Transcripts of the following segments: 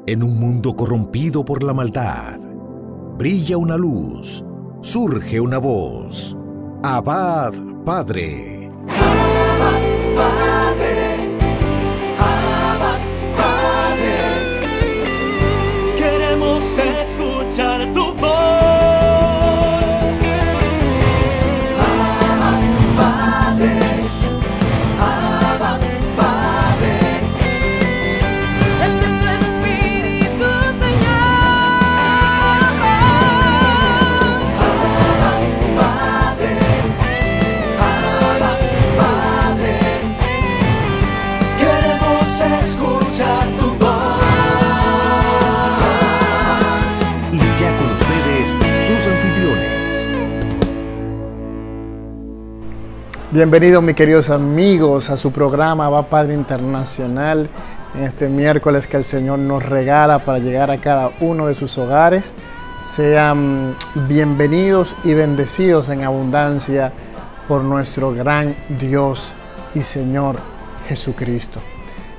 En un mundo corrompido por la maldad, brilla una luz, surge una voz. Abba, Padre. Abba, Padre. Abba, Padre. Queremos escuchar tu voz. Abba, Padre. Abba, Padre. Envía tu Espíritu, Señor. Abba, Padre. Abba, Padre. Queremos escuchar tu voz. Y ya con ustedes, sus anfitriones. Bienvenidos mis queridos amigos a su programa Abba Padre Internacional en este miércoles que el Señor nos regala para llegar a cada uno de sus hogares. Sean bienvenidos y bendecidos en abundancia por nuestro gran Dios y Señor Jesucristo.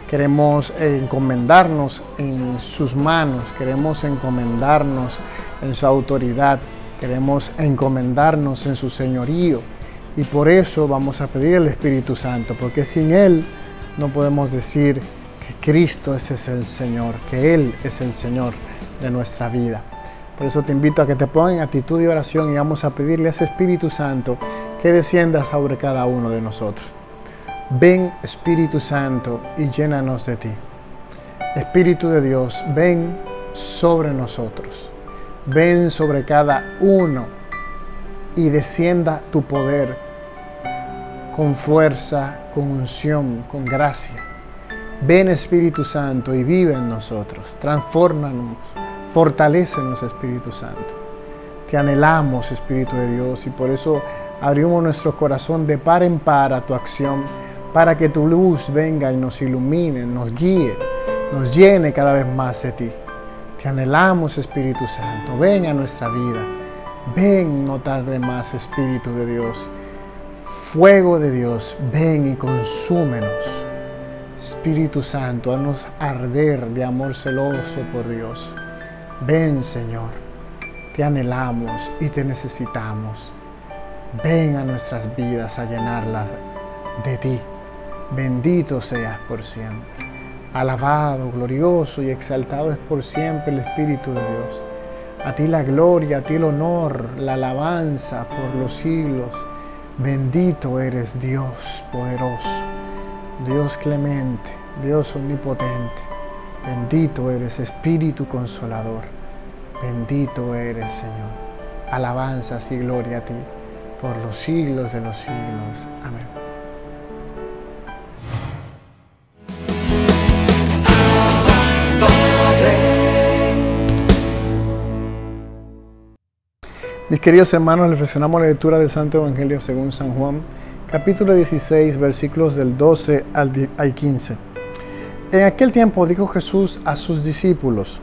Queremos encomendarnos en sus manos, queremos encomendarnos en su autoridad, queremos encomendarnos en su señorío. Y por eso vamos a pedir el Espíritu Santo, porque sin Él no podemos decir que Cristo es el Señor, que Él es el Señor de nuestra vida. Por eso te invito a que te pongas en actitud de oración y vamos a pedirle a ese Espíritu Santo que descienda sobre cada uno de nosotros. Ven, Espíritu Santo, y llénanos de ti. Espíritu de Dios, ven sobre nosotros. Ven sobre cada uno y descienda tu poder con fuerza, con unción, con gracia. Ven, Espíritu Santo, y vive en nosotros. Transfórmanos, fortalécenos, Espíritu Santo. Te anhelamos, Espíritu de Dios, y por eso abrimos nuestro corazón de par en par a tu acción, para que tu luz venga y nos ilumine, nos guíe, nos llene cada vez más de ti. Te anhelamos, Espíritu Santo. Ven a nuestra vida. Ven, no tarde más, Espíritu de Dios. Fuego de Dios, ven y consúmenos. Espíritu Santo, haznos arder de amor celoso por Dios. Ven, Señor, te anhelamos y te necesitamos. Ven a nuestras vidas a llenarlas de ti. Bendito seas por siempre. Alabado, glorioso y exaltado es por siempre el Espíritu de Dios. A ti la gloria, a ti el honor, la alabanza por los siglos. Bendito eres Dios poderoso, Dios clemente, Dios omnipotente. Bendito eres Espíritu Consolador. Bendito eres, Señor. Alabanzas y gloria a ti por los siglos de los siglos. Amén. Mis queridos hermanos, reflexionamos la lectura del Santo Evangelio según San Juan, capítulo 16, versículos del 12 al 15. En aquel tiempo dijo Jesús a sus discípulos: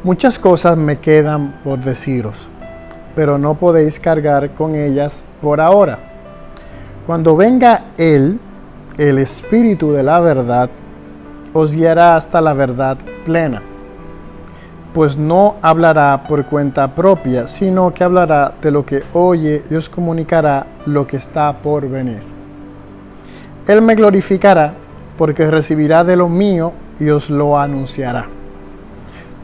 muchas cosas me quedan por deciros, pero no podéis cargar con ellas por ahora. Cuando venga Él, el Espíritu de la verdad, os guiará hasta la verdad plena. Pues no hablará por cuenta propia, sino que hablará de lo que oye y os comunicará lo que está por venir. Él me glorificará, porque recibirá de lo mío y os lo anunciará.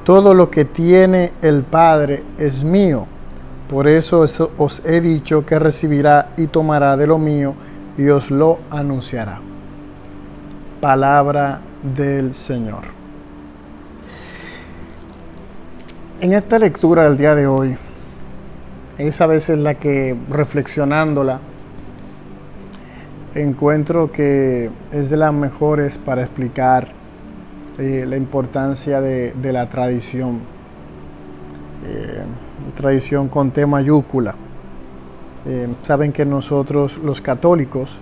Todo lo que tiene el Padre es mío, por eso os he dicho que recibirá y tomará de lo mío y os lo anunciará. Palabra del Señor. En esta lectura del día de hoy, es a veces la que, reflexionándola, encuentro que es de las mejores para explicar la importancia de la tradición. Tradición con T mayúscula. Saben que nosotros los católicos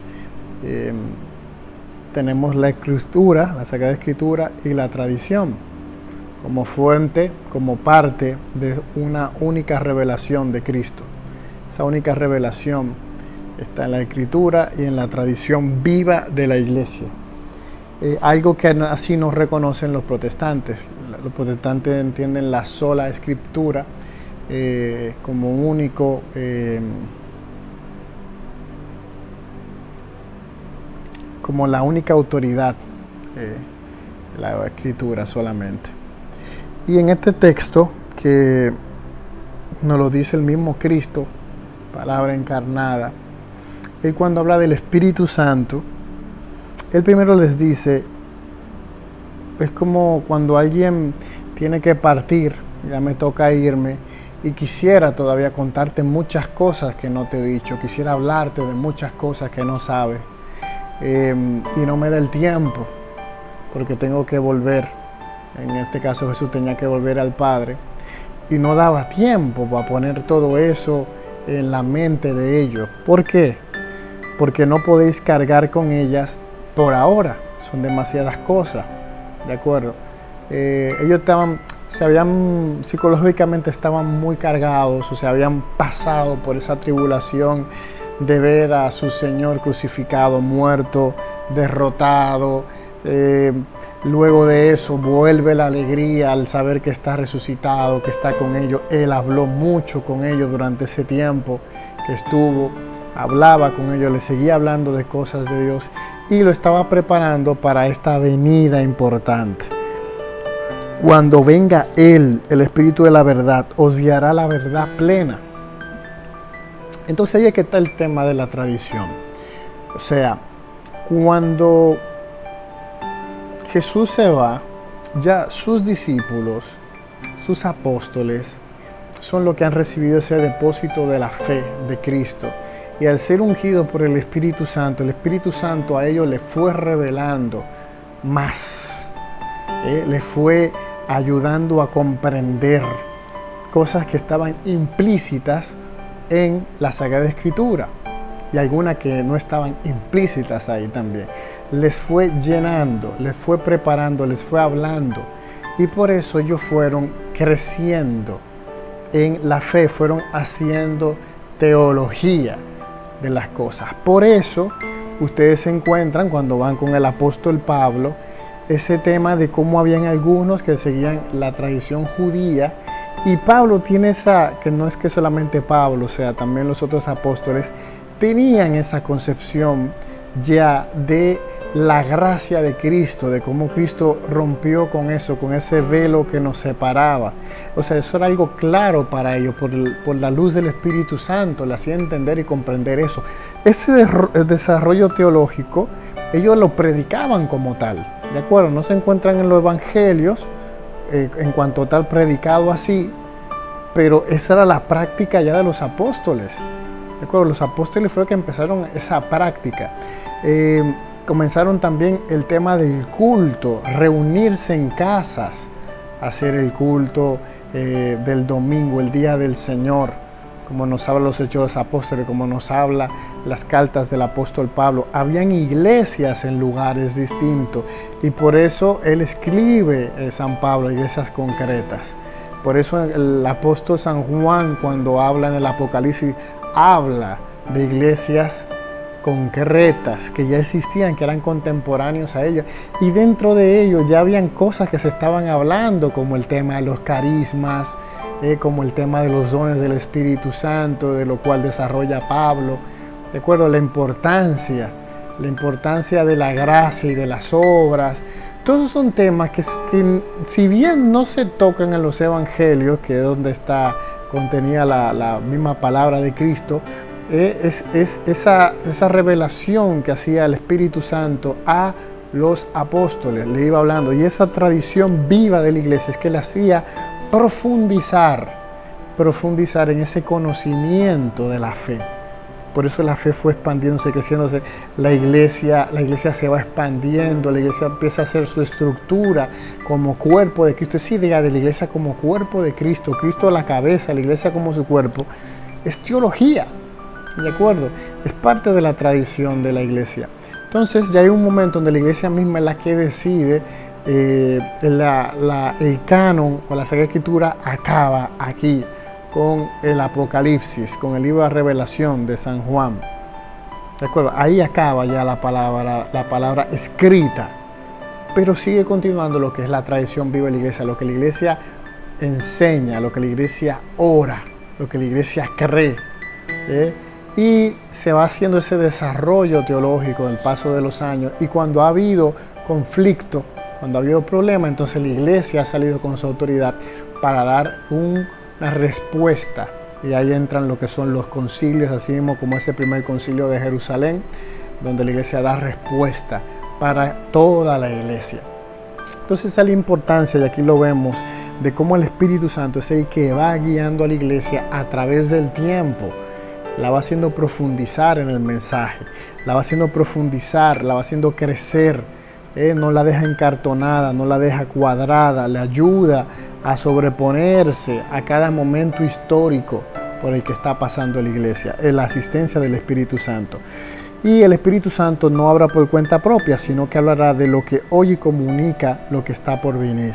tenemos la Escritura, la Sagrada Escritura y la tradición como fuente, como parte de una única revelación de Cristo. Esa única revelación está en la Escritura y en la tradición viva de la Iglesia. algo que así no reconocen los protestantes. Los protestantes entienden la sola escritura como único como la única autoridad, la escritura solamente. Y en este texto que nos lo dice el mismo Cristo, palabra encarnada, él cuando habla del Espíritu Santo, él primero les dice, es como cuando alguien tiene que partir, ya me toca irme, y quisiera todavía contarte muchas cosas que no te he dicho, quisiera hablarte de muchas cosas que no sabes, y no me da el tiempo, porque tengo que volver. En este caso Jesús tenía que volver al Padre, y no daba tiempo para poner todo eso en la mente de ellos. ¿Por qué? Porque no podéis cargar con ellas por ahora, son demasiadas cosas, ¿de acuerdo? Ellos psicológicamente estaban muy cargados, o sea, habían pasado por esa tribulación de ver a su Señor crucificado, muerto, derrotado. Luego de eso vuelve la alegría al saber que está resucitado, que está con ellos. Él habló mucho con ellos durante ese tiempo que estuvo, hablaba con ellos, les seguía hablando de cosas de Dios y lo estaba preparando para esta venida importante. Cuando venga Él, el Espíritu de la verdad, os guiará la verdad plena. Entonces ahí es que está el tema de la tradición. O sea, cuando Jesús se va, ya sus discípulos, sus apóstoles, son los que han recibido ese depósito de la fe de Cristo. Y al ser ungido por el Espíritu Santo a ellos les fue revelando más. Les fue ayudando a comprender cosas que estaban implícitas en la Sagrada Escritura y algunas que no estaban implícitas ahí también. Les fue llenando, les fue preparando, les fue hablando y por eso ellos fueron creciendo en la fe, fueron haciendo teología de las cosas. Por eso ustedes se encuentran cuando van con el apóstol Pablo ese tema de cómo habían algunos que seguían la tradición judía y Pablo tiene esa, que no es que solamente Pablo, o sea, también los otros apóstoles tenían esa concepción ya de la gracia de Cristo, de cómo Cristo rompió con eso, con ese velo que nos separaba. O sea, eso era algo claro para ellos, por la luz del Espíritu Santo, le hacía entender y comprender eso. Ese desarrollo teológico, ellos lo predicaban como tal, ¿de acuerdo? No se encuentran en los evangelios, en cuanto tal predicado así, pero esa era la práctica ya de los apóstoles, ¿de acuerdo? Los apóstoles fueron que empezaron esa práctica. Comenzaron también el tema del culto, reunirse en casas, hacer el culto del domingo, el día del Señor, como nos habla los Hechos de los Apóstoles, como nos habla las cartas del apóstol Pablo. Habían iglesias en lugares distintos y por eso él escribe, San Pablo, iglesias concretas. Por eso el apóstol San Juan, cuando habla en el Apocalipsis, habla de iglesias concretas que ya existían, que eran contemporáneos a ellos, y dentro de ellos ya habían cosas que se estaban hablando, como el tema de los carismas, como el tema de los dones del Espíritu Santo, de lo cual desarrolla Pablo, de acuerdo, la importancia de la gracia y de las obras. Todos esos son temas que si bien no se tocan en los evangelios, que es donde está contenida la misma palabra de Cristo, es esa revelación que hacía el Espíritu Santo a los apóstoles, le iba hablando, y esa tradición viva de la iglesia es que le hacía profundizar en ese conocimiento de la fe. Por eso la fe fue expandiéndose, creciéndose, la iglesia se va expandiendo, la iglesia empieza a hacer su estructura como cuerpo de Cristo. Esa idea de la iglesia como cuerpo de Cristo, Cristo la cabeza, la iglesia como su cuerpo, es teología. ¿De acuerdo? Es parte de la tradición de la iglesia. Entonces ya hay un momento donde la iglesia misma es la que decide, el canon o la Sagrada Escritura acaba aquí con el Apocalipsis, con el libro de Revelación de San Juan. ¿De acuerdo? Ahí acaba ya la palabra escrita. pero sigue continuando lo que es la tradición viva de la iglesia, lo que la iglesia enseña, lo que la iglesia ora, lo que la iglesia cree. Y se va haciendo ese desarrollo teológico en el paso de los años, y cuando ha habido conflicto, cuando ha habido problemas, entonces la iglesia ha salido con su autoridad para dar una respuesta, y ahí entran lo que son los concilios, así mismo como ese primer concilio de Jerusalén, donde la iglesia da respuesta para toda la iglesia. Entonces esa es la importancia, y aquí lo vemos, de cómo el Espíritu Santo es el que va guiando a la iglesia a través del tiempo. La va haciendo profundizar en el mensaje, la va haciendo profundizar, la va haciendo crecer, no la deja encartonada, no la deja cuadrada, le ayuda a sobreponerse a cada momento histórico por el que está pasando la iglesia, en la asistencia del Espíritu Santo. Y el Espíritu Santo no habla por cuenta propia, sino que hablará de lo que oye y comunica lo que está por venir.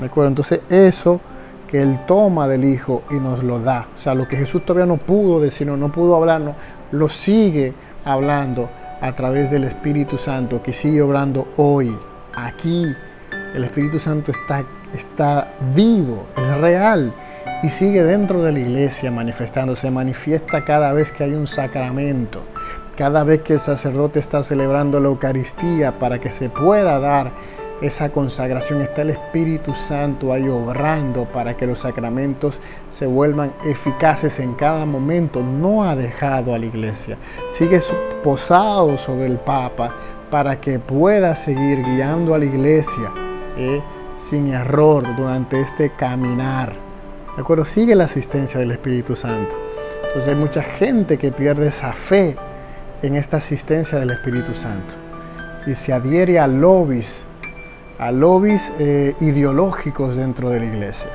¿De acuerdo? Entonces eso que Él toma del Hijo y nos lo da. O sea, lo que Jesús todavía no pudo decirnos, no pudo hablarnos, lo sigue hablando a través del Espíritu Santo, que sigue obrando hoy, aquí. El Espíritu Santo está vivo, es real, y sigue dentro de la iglesia manifestándose. Se manifiesta cada vez que hay un sacramento, cada vez que el sacerdote está celebrando la Eucaristía para que se pueda dar esa consagración. Está el Espíritu Santo ahí obrando para que los sacramentos se vuelvan eficaces en cada momento. No ha dejado a la iglesia, sigue posado sobre el Papa para que pueda seguir guiando a la iglesia sin error durante este caminar. ¿De acuerdo? Sigue la asistencia del Espíritu Santo. Entonces hay mucha gente que pierde esa fe en esta asistencia del Espíritu Santo y se adhiere a lobbies ideológicos dentro de la iglesia.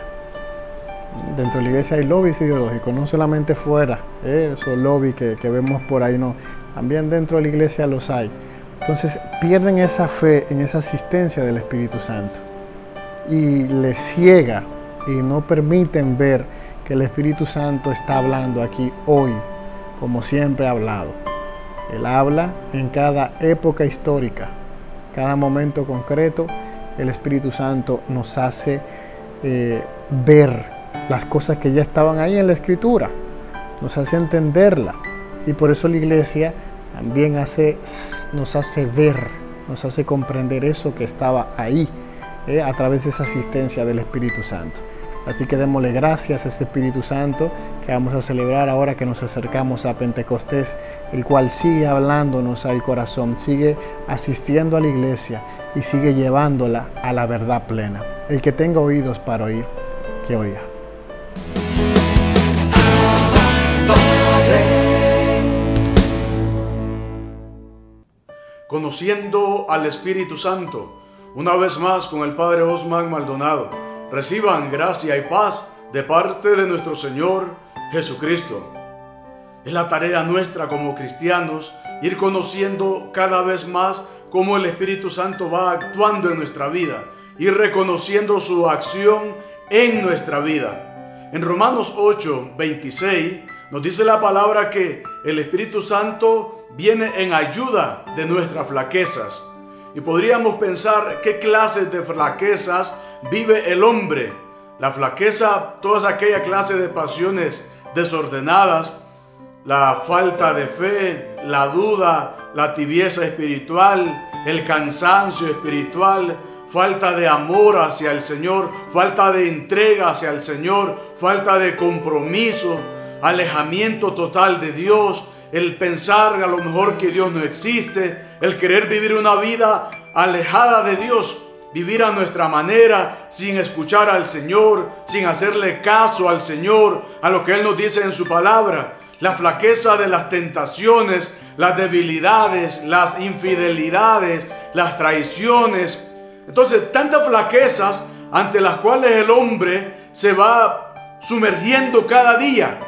Dentro de la iglesia hay lobbies ideológicos, no solamente fuera, esos lobbies que vemos por ahí, no, también dentro de la iglesia los hay. Entonces pierden esa fe en esa asistencia del Espíritu Santo y les ciega y no permiten ver que el Espíritu Santo está hablando aquí hoy, como siempre ha hablado. Él habla en cada época histórica, cada momento concreto. El Espíritu Santo nos hace ver las cosas que ya estaban ahí en la Escritura, nos hace entenderla, y por eso la iglesia también nos hace ver, nos hace comprender eso que estaba ahí, a través de esa asistencia del Espíritu Santo. Así que démosle gracias a este Espíritu Santo que vamos a celebrar ahora que nos acercamos a Pentecostés, el cual sigue hablándonos al corazón, sigue asistiendo a la iglesia y sigue llevándola a la verdad plena. El que tenga oídos para oír, que oiga. Conociendo al Espíritu Santo, una vez más con el Padre Osman Maldonado. Reciban gracia y paz de parte de nuestro Señor Jesucristo. Es la tarea nuestra como cristianos ir conociendo cada vez más cómo el Espíritu Santo va actuando en nuestra vida, ir reconociendo su acción en nuestra vida. En Romanos 8:26 nos dice la palabra que el Espíritu Santo viene en ayuda de nuestras flaquezas. Y podríamos pensar qué clases de flaquezas vive el hombre. La flaqueza, todas aquellas clases de pasiones desordenadas, la falta de fe, la duda, la tibieza espiritual, el cansancio espiritual, falta de amor hacia el Señor, falta de entrega hacia el Señor, falta de compromiso, alejamiento total de Dios, el pensar a lo mejor que Dios no existe, el querer vivir una vida alejada de Dios, vivir a nuestra manera, sin escuchar al Señor, sin hacerle caso al Señor, a lo que Él nos dice en su palabra. La flaqueza de las tentaciones, las debilidades, las infidelidades, las traiciones. Entonces, tantas flaquezas ante las cuales el hombre se va sumergiendo cada día.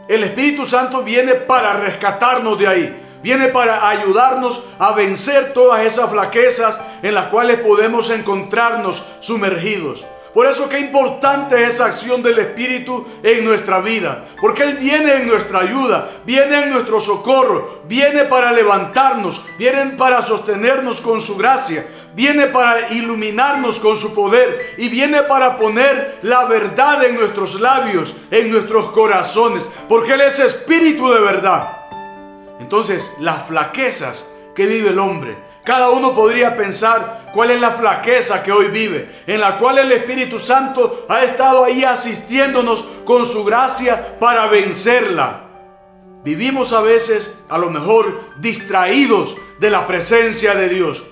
El Espíritu Santo viene para rescatarnos de ahí. Viene para ayudarnos a vencer todas esas flaquezas en las cuales podemos encontrarnos sumergidos. Por eso qué importante es esa acción del Espíritu en nuestra vida. Porque Él viene en nuestra ayuda, viene en nuestro socorro, viene para levantarnos, viene para sostenernos con su gracia, viene para iluminarnos con su poder y viene para poner la verdad en nuestros labios, en nuestros corazones, porque Él es espíritu de verdad. Entonces, las flaquezas que vive el hombre, cada uno podría pensar cuál es la flaqueza que hoy vive, en la cual el Espíritu Santo ha estado ahí asistiéndonos con su gracia para vencerla. Vivimos a veces, a lo mejor, distraídos de la presencia de Dios.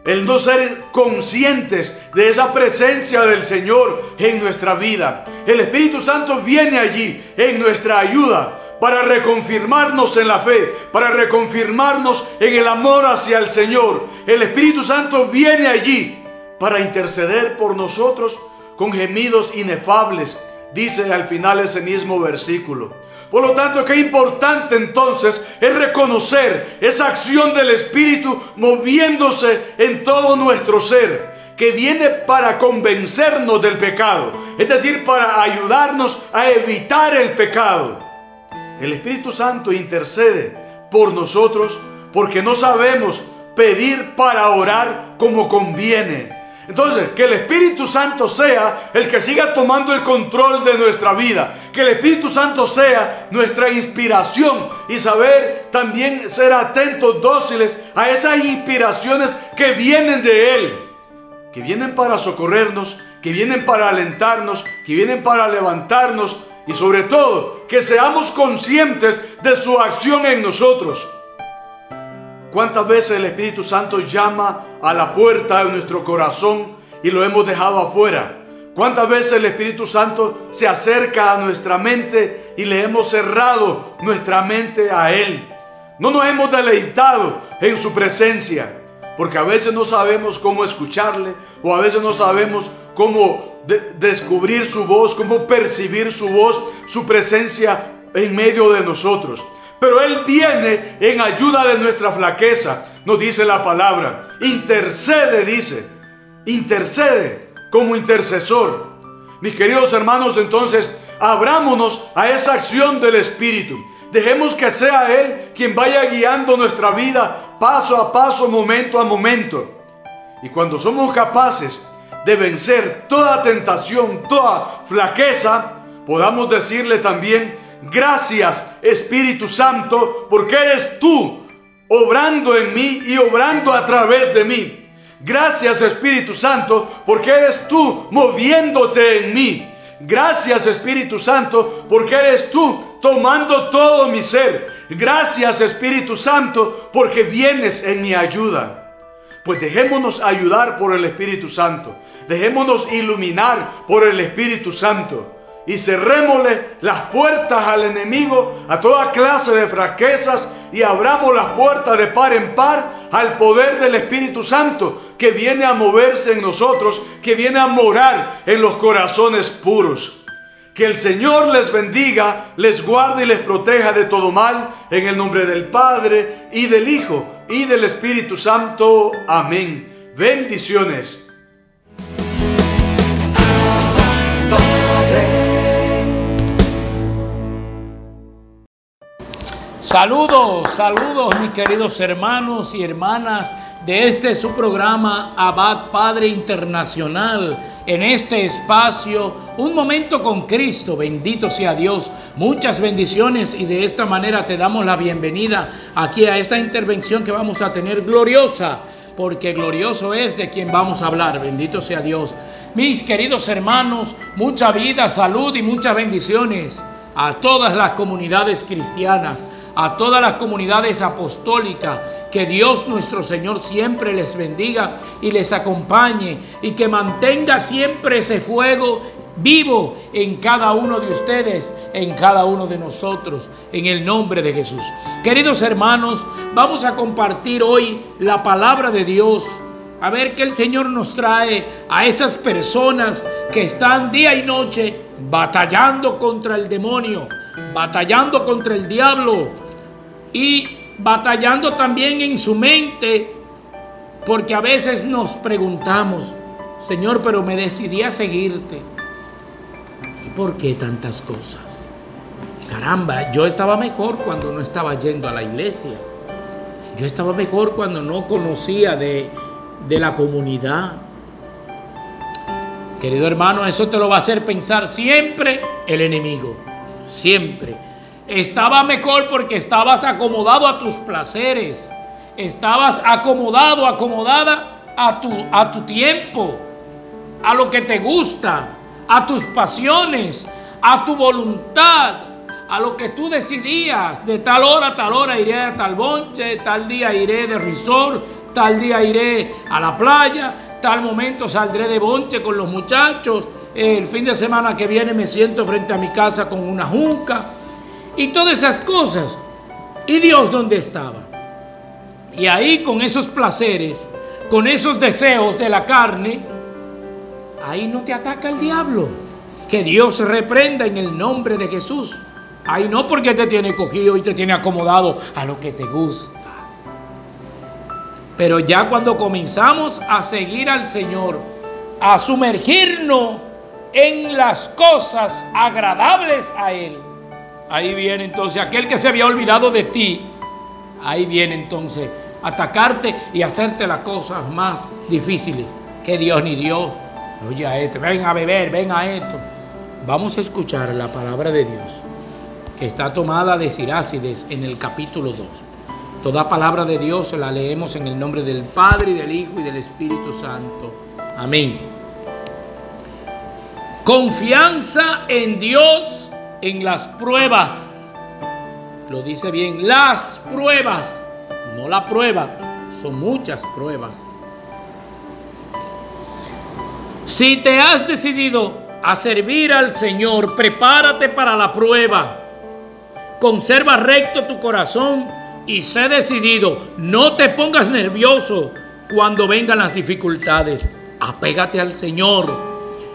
El no ser conscientes de esa presencia del Señor en nuestra vida. El Espíritu Santo viene allí en nuestra ayuda para reconfirmarnos en la fe, para reconfirmarnos en el amor hacia el Señor. El Espíritu Santo viene allí para interceder por nosotros con gemidos inefables, dice al final ese mismo versículo. Por lo tanto, qué importante entonces es reconocer esa acción del Espíritu moviéndose en todo nuestro ser, que viene para convencernos del pecado, es decir, para ayudarnos a evitar el pecado. El Espíritu Santo intercede por nosotros porque no sabemos pedir para orar como conviene. Entonces, que el Espíritu Santo sea el que siga tomando el control de nuestra vida. Que el Espíritu Santo sea nuestra inspiración y saber también ser atentos, dóciles a esas inspiraciones que vienen de Él. Que vienen para socorrernos, que vienen para alentarnos, que vienen para levantarnos y sobre todo que seamos conscientes de su acción en nosotros. ¿Cuántas veces el Espíritu Santo llama a la puerta de nuestro corazón y lo hemos dejado afuera? ¿Cuántas veces el Espíritu Santo se acerca a nuestra mente y le hemos cerrado nuestra mente a Él? No nos hemos deleitado en su presencia, porque a veces no sabemos cómo escucharle, o a veces no sabemos cómo descubrir su voz, cómo percibir su voz, su presencia en medio de nosotros. Pero Él viene en ayuda de nuestra flaqueza, nos dice la palabra. Intercede, dice. Intercede como intercesor. Mis queridos hermanos, entonces, abrámonos a esa acción del Espíritu. Dejemos que sea Él quien vaya guiando nuestra vida paso a paso, momento a momento. Y cuando somos capaces de vencer toda tentación, toda flaqueza, podamos decirle también: gracias, Espíritu Santo, porque eres tú obrando en mí y obrando a través de mí. Gracias, Espíritu Santo, porque eres tú moviéndote en mí. Gracias, Espíritu Santo, porque eres tú tomando todo mi ser. Gracias, Espíritu Santo, porque vienes en mi ayuda. Pues dejémonos ayudar por el Espíritu Santo. Dejémonos iluminar por el Espíritu Santo. Y cerrémosle las puertas al enemigo, a toda clase de flaquezas, y abramos las puertas de par en par al poder del Espíritu Santo, que viene a moverse en nosotros, que viene a morar en los corazones puros. Que el Señor les bendiga, les guarde y les proteja de todo mal, en el nombre del Padre, y del Hijo, y del Espíritu Santo. Amén. Bendiciones. Saludos, saludos mis queridos hermanos y hermanas de este su programa Abad Padre Internacional. En este espacio, un momento con Cristo, bendito sea Dios. Muchas bendiciones y de esta manera te damos la bienvenida aquí a esta intervención que vamos a tener gloriosa, porque glorioso es de quien vamos a hablar, bendito sea Dios. Mis queridos hermanos, mucha vida, salud y muchas bendiciones a todas las comunidades cristianas, a todas las comunidades apostólicas. Que Dios nuestro Señor siempre les bendiga y les acompañe, y que mantenga siempre ese fuego vivo en cada uno de ustedes, en cada uno de nosotros, en el nombre de Jesús. Queridos hermanos, vamos a compartir hoy la palabra de Dios. A ver qué el Señor nos trae a esas personas que están día y noche batallando contra el demonio, batallando contra el diablo y batallando también en su mente, porque a veces nos preguntamos: Señor, pero me decidí a seguirte, ¿y por qué tantas cosas? Caramba, yo estaba mejor cuando no estaba yendo a la iglesia. Yo estaba mejor cuando no conocía de de la comunidad. Querido hermano, eso te lo va a hacer pensar siempre el enemigo. Siempre. Estaba mejor porque estabas acomodado a tus placeres. Estabas acomodado, acomodada a tu tiempo, a lo que te gusta, a tus pasiones, a tu voluntad, a lo que tú decidías. De tal hora iré a tal bonche, tal día iré de resort, tal día iré a la playa, tal momento saldré de bonche con los muchachos, el fin de semana que viene me siento frente a mi casa con una juca y todas esas cosas. ¿Y Dios dónde estaba? Y ahí con esos placeres, con esos deseos de la carne, ahí no te ataca el diablo. Que Dios reprenda en el nombre de Jesús. Ahí no, porque te tiene cogido y te tiene acomodado a lo que te gusta. Pero ya cuando comenzamos a seguir al Señor, a sumergirnos en las cosas agradables a Él, ahí viene entonces aquel que se había olvidado de ti. Ahí viene entonces a atacarte y hacerte las cosas más difíciles que Dios ni Dios. Oye a esto, ven a beber, ven a esto. Vamos a escuchar la palabra de Dios, que está tomada de Sirácides en el capítulo 2. Toda palabra de Dios la leemos en el nombre del Padre, y del Hijo, y del Espíritu Santo. Amén. Confianza en Dios en las pruebas. Lo dice bien, las pruebas, no la prueba, son muchas pruebas. Si te has decidido a servir al Señor, prepárate para la prueba. Conserva recto tu corazón y sé decidido. No te pongas nervioso cuando vengan las dificultades. Apégate al Señor.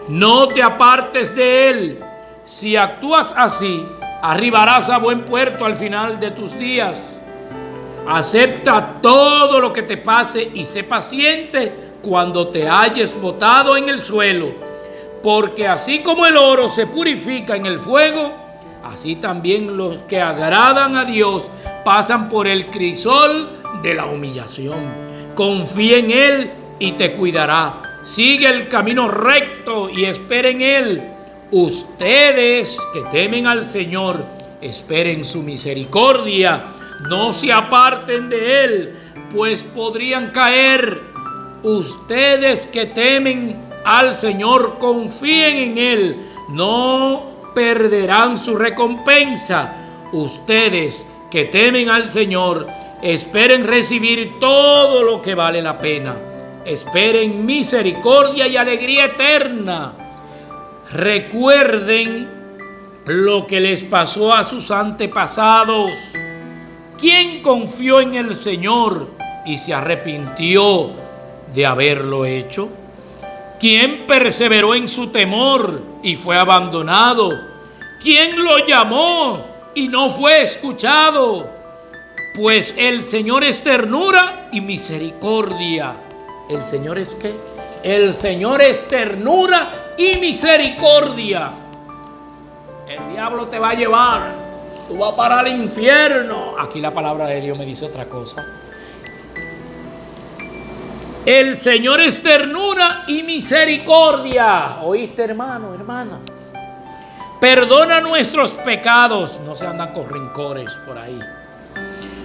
No te apartes de Él. Si actúas así, arribarás a buen puerto al final de tus días. Acepta todo lo que te pase y sé paciente cuando te halles botado en el suelo. Porque así como el oro se purifica en el fuego, así también los que agradan a Dios pasan por el crisol de la humillación. Confía en Él y te cuidará. Sigue el camino recto y espera en Él. Ustedes que temen al Señor, esperen su misericordia. No se aparten de Él, pues podrían caer. Ustedes que temen al Señor, confíen en Él. No perderán su recompensa. Ustedes que temen al Señor, esperen recibir todo lo que vale la pena. Esperen misericordia y alegría eterna. Recuerden lo que les pasó a sus antepasados. ¿Quién confió en el Señor y se arrepintió de haberlo hecho? ¿Quién perseveró en su temor y fue abandonado? ¿Quién lo llamó y no fue escuchado? Pues el Señor es ternura y misericordia. ¿El Señor es qué? El Señor es ternura y misericordia. El diablo te va a llevar. Tú vas para el infierno. Aquí la palabra de Dios me dice otra cosa. El Señor es ternura y misericordia. ¿Oíste, hermano, hermana? Perdona nuestros pecados. No se andan con rencores por ahí.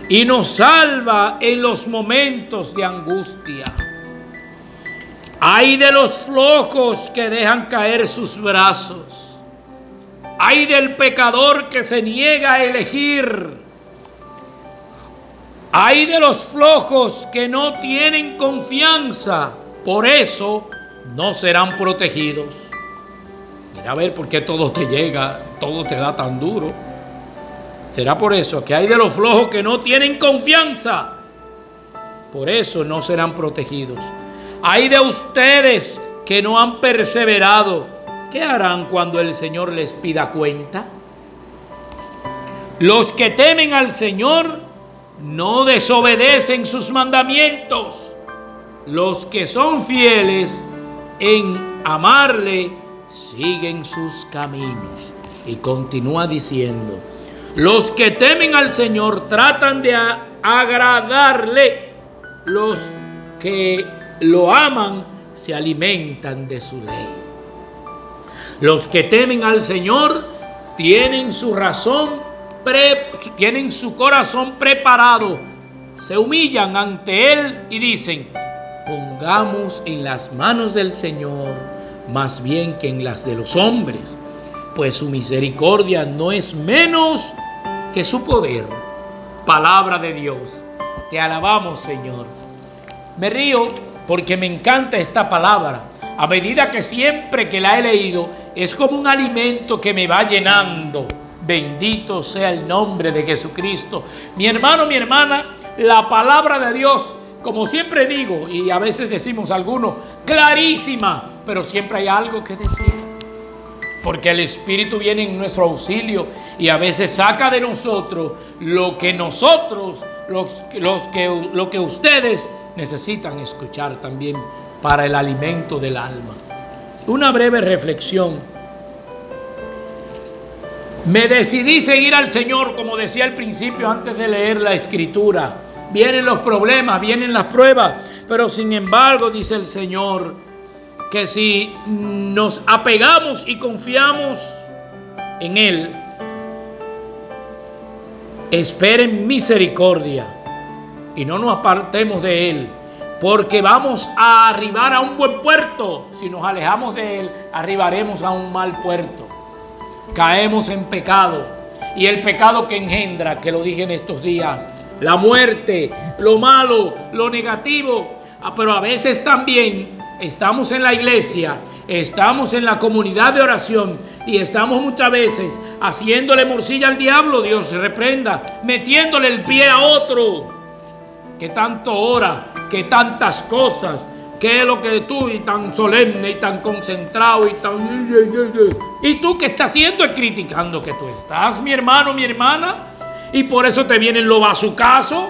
Y nos salva en los momentos de angustia. Ay de los flojos que dejan caer sus brazos. Ay del pecador que se niega a elegir. Ay de los flojos que no tienen confianza. Por eso no serán protegidos. Mira a ver por qué todo te llega, todo te da tan duro. Será por eso que hay de los flojos que no tienen confianza. Por eso no serán protegidos. Hay de ustedes que no han perseverado. ¿Qué harán cuando el Señor les pida cuenta? Los que temen al Señor no desobedecen sus mandamientos. Los que son fieles en amarle siguen sus caminos. Y continúa diciendo: los que temen al Señor tratan de agradarle. Los que lo aman se alimentan de su ley. Los que temen al Señor tienen su corazón preparado, se humillan ante Él y dicen: pongamos en las manos del Señor más bien que en las de los hombres, pues su misericordia no es menos que su poder. Palabra de Dios. Te alabamos, Señor. Me río porque me encanta esta palabra. A medida que siempre que la he leído, es como un alimento que me va llenando. Bendito sea el nombre de Jesucristo. Mi hermano, mi hermana, la palabra de Dios, como siempre digo, y a veces decimos algunos, clarísima, pero siempre hay algo que decir. Porque el Espíritu viene en nuestro auxilio y a veces saca de nosotros lo que nosotros, lo que ustedes necesitan escuchar también para el alimento del alma. Una breve reflexión. Me decidí seguir al Señor, como decía al principio antes de leer la Escritura. Vienen los problemas, vienen las pruebas, pero sin embargo, dice el Señor, que si nos apegamos y confiamos en Él, esperen misericordia y no nos apartemos de Él, porque vamos a arribar a un buen puerto. Si nos alejamos de Él, arribaremos a un mal puerto. Caemos en pecado, y el pecado que engendra, que lo dije en estos días, la muerte, lo malo, lo negativo. Pero a veces también estamos en la iglesia, estamos en la comunidad de oración y estamos muchas veces haciéndole morcilla al diablo, Dios se reprenda, metiéndole el pie a otro que tanto ora, que tantas cosas, que es lo que tú, y tan solemne y tan concentrado y tan... Y tú que estás haciendo es criticando que tú estás, mi hermano, mi hermana, y por eso te vienen los bazucazos.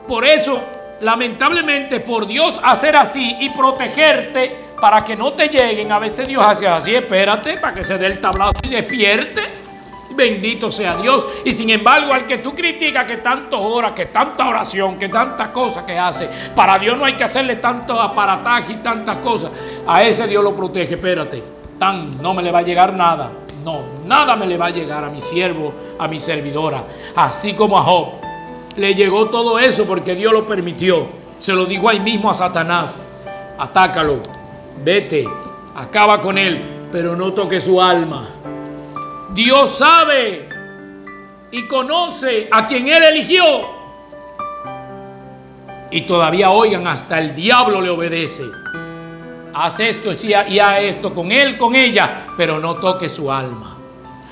Por eso, lamentablemente, por Dios hacer así y protegerte para que no te lleguen, a veces Dios hace así, espérate, para que se dé el tablazo y despierte. Bendito sea Dios. Y sin embargo, al que tú criticas que tanto ora, que tanta oración, que tantas cosas que hace, para Dios no hay que hacerle tanto aparataje y tantas cosas. A ese Dios lo protege. Espérate, no me le va a llegar nada. No, nada me le va a llegar a mi siervo, a mi servidora. Así como a Job le llegó todo eso porque Dios lo permitió. Se lo dijo ahí mismo a Satanás: atácalo, vete, acaba con él, pero no toque su alma. Dios sabe y conoce a quien Él eligió. Y todavía, oigan, hasta el diablo le obedece. Haz esto y haz esto con él, con ella, pero no toque su alma.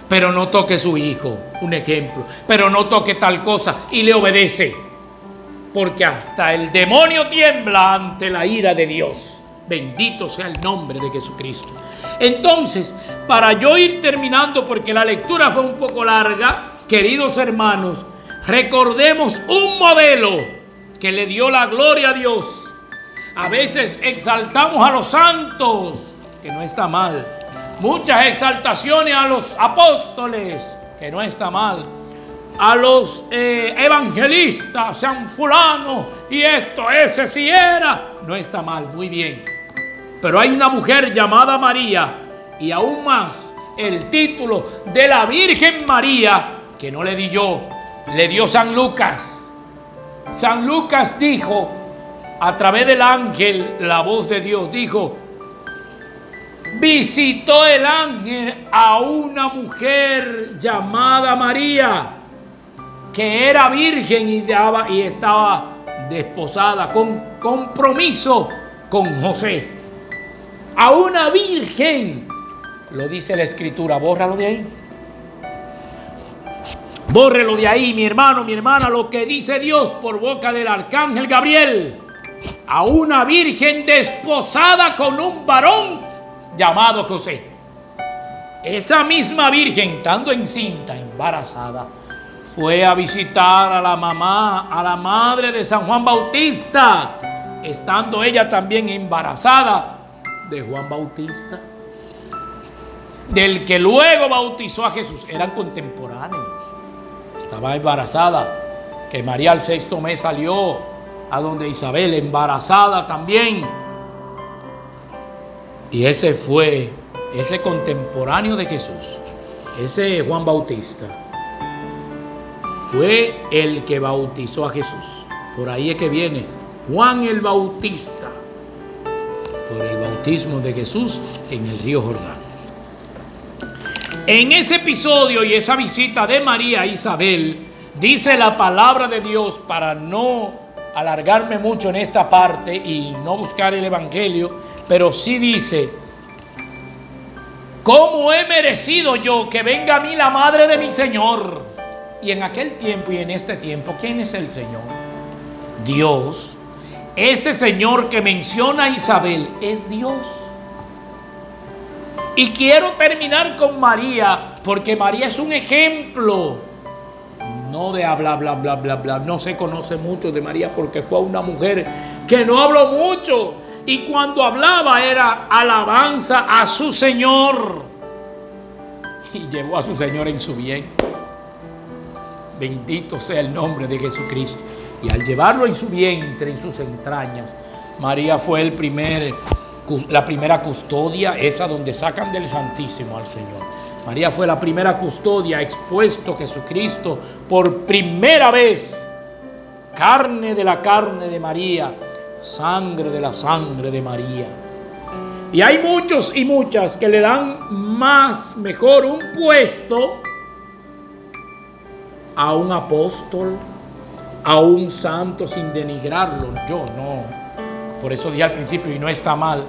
Pero no toque su hijo, un ejemplo. Pero no toque tal cosa, y le obedece. Porque hasta el demonio tiembla ante la ira de Dios. Bendito sea el nombre de Jesucristo. Entonces, para yo ir terminando, porque la lectura fue un poco larga, queridos hermanos, recordemos un modelo que le dio la gloria a Dios. A veces exaltamos a los santos, que no está mal. Muchas exaltaciones a los apóstoles, que no está mal. A los evangelistas, San Fulano, y esto, ese sí era, no está mal, muy bien. Pero hay una mujer llamada María, y aún más el título de la Virgen María, que no le di yo, le dio San Lucas. San Lucas dijo, a través del ángel, la voz de Dios dijo: visitó el ángel a una mujer llamada María, que era virgen y estaba desposada, con compromiso con José. A una virgen, lo dice la Escritura. Bórralo de ahí. Bórrelo de ahí, mi hermano, mi hermana, lo que dice Dios por boca del arcángel Gabriel. A una virgen desposada con un varón llamado José. Esa misma virgen, estando encinta, embarazada, fue a visitar a la mamá, a la madre de San Juan Bautista, estando ella también embarazada de Juan Bautista, del que luego bautizó a Jesús. Eran contemporáneos. Estaba embarazada, que María al 6º mes salió a donde Isabel, embarazada también. Y ese fue, ese contemporáneo de Jesús, ese Juan Bautista, fue el que bautizó a Jesús. Por ahí es que viene Juan el Bautista, por el bautismo de Jesús en el río Jordán. En ese episodio y esa visita de María a Isabel, dice la palabra de Dios, para no alargarme mucho en esta parte y no buscar el evangelio, pero sí dice: ¿cómo he merecido yo que venga a mí la madre de mi Señor? Y en aquel tiempo y en este tiempo, ¿quién es el Señor? Dios. Ese Señor que menciona a Isabel es Dios. Y quiero terminar con María, porque María es un ejemplo, no de bla, bla, bla, bla, bla. No se conoce mucho de María porque fue una mujer que no habló mucho. Y cuando hablaba era alabanza a su Señor. Y llevó a su Señor en su bien. Bendito sea el nombre de Jesucristo. Y al llevarlo en su vientre, en sus entrañas, María fue la primera custodia, esa donde sacan del Santísimo al Señor. María fue la primera custodia, expuesto Jesucristo por primera vez. Carne de la carne de María, sangre de la sangre de María. Y hay muchos y muchas que le dan mejor un puesto a un apóstol, a un santo, sin denigrarlo. Yo no. Por eso dije al principio, y no está mal.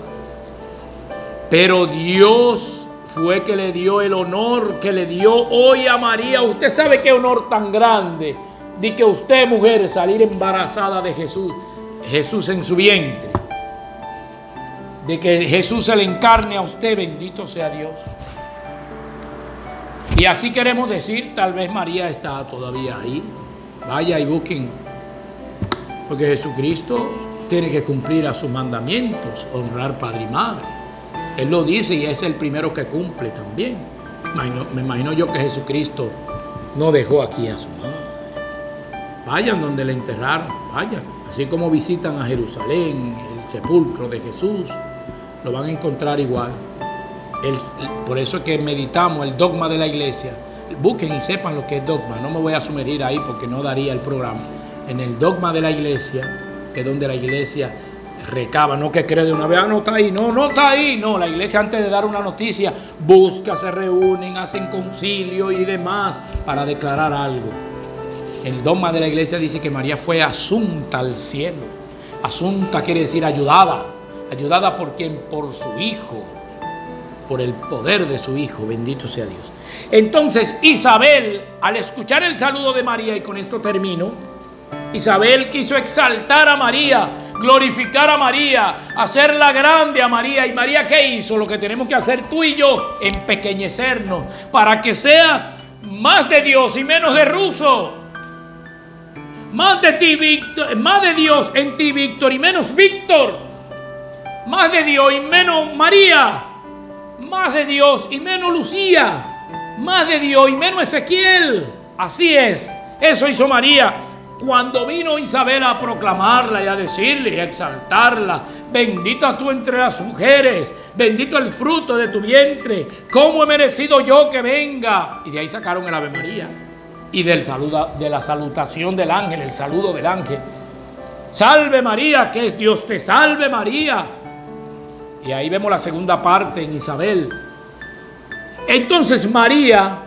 Pero Dios fue que le dio el honor que le dio hoy a María. Usted sabe qué honor tan grande de que usted, mujer, salir embarazada de Jesús, Jesús en su vientre, de que Jesús se le encarne a usted. Bendito sea Dios. Y así queremos decir, tal vez María está todavía ahí. Vaya y busquen, porque Jesucristo tiene que cumplir a sus mandamientos, honrar padre y madre. Él lo dice y es el primero que cumple también. Me imagino yo que Jesucristo no dejó aquí a su madre. Vayan donde le enterraron, vayan. Así como visitan a Jerusalén, el sepulcro de Jesús, lo van a encontrar igual. Por eso es que meditamos el dogma de la iglesia. Busquen y sepan lo que es dogma. No me voy a sumergir ahí porque no daría el programa. En el dogma de la iglesia, que es donde la iglesia recaba, no que cree de una vez, no está ahí, no está ahí. No, la iglesia antes de dar una noticia busca, se reúnen, hacen concilio y demás para declarar algo. El dogma de la iglesia dice que María fue asunta al cielo. Asunta quiere decir ayudada. ¿Ayudada por quién? Por su Hijo. Por el poder de su Hijo, bendito sea Dios. Entonces Isabel, al escuchar el saludo de María, y con esto termino, Isabel quiso exaltar a María, glorificar a María, hacerla grande a María. ¿Y María qué hizo? Lo que tenemos que hacer tú y yo, empequeñecernos, para que sea más de Dios y menos de ruso. Más de ti, Víctor, más de Dios en ti, Víctor, y menos Víctor. Más de Dios y menos María. Más de Dios y menos Lucía. Más de Dios y menos Ezequiel. Así es. Eso hizo María. Cuando vino Isabel a proclamarla y a decirle y a exaltarla: bendita tú entre las mujeres, bendito el fruto de tu vientre, ¿cómo he merecido yo que venga? Y de ahí sacaron el Ave María. Y de la salutación del ángel, el saludo del ángel. Salve María, que es Dios te salve María. Y ahí vemos la segunda parte en Isabel. Entonces María,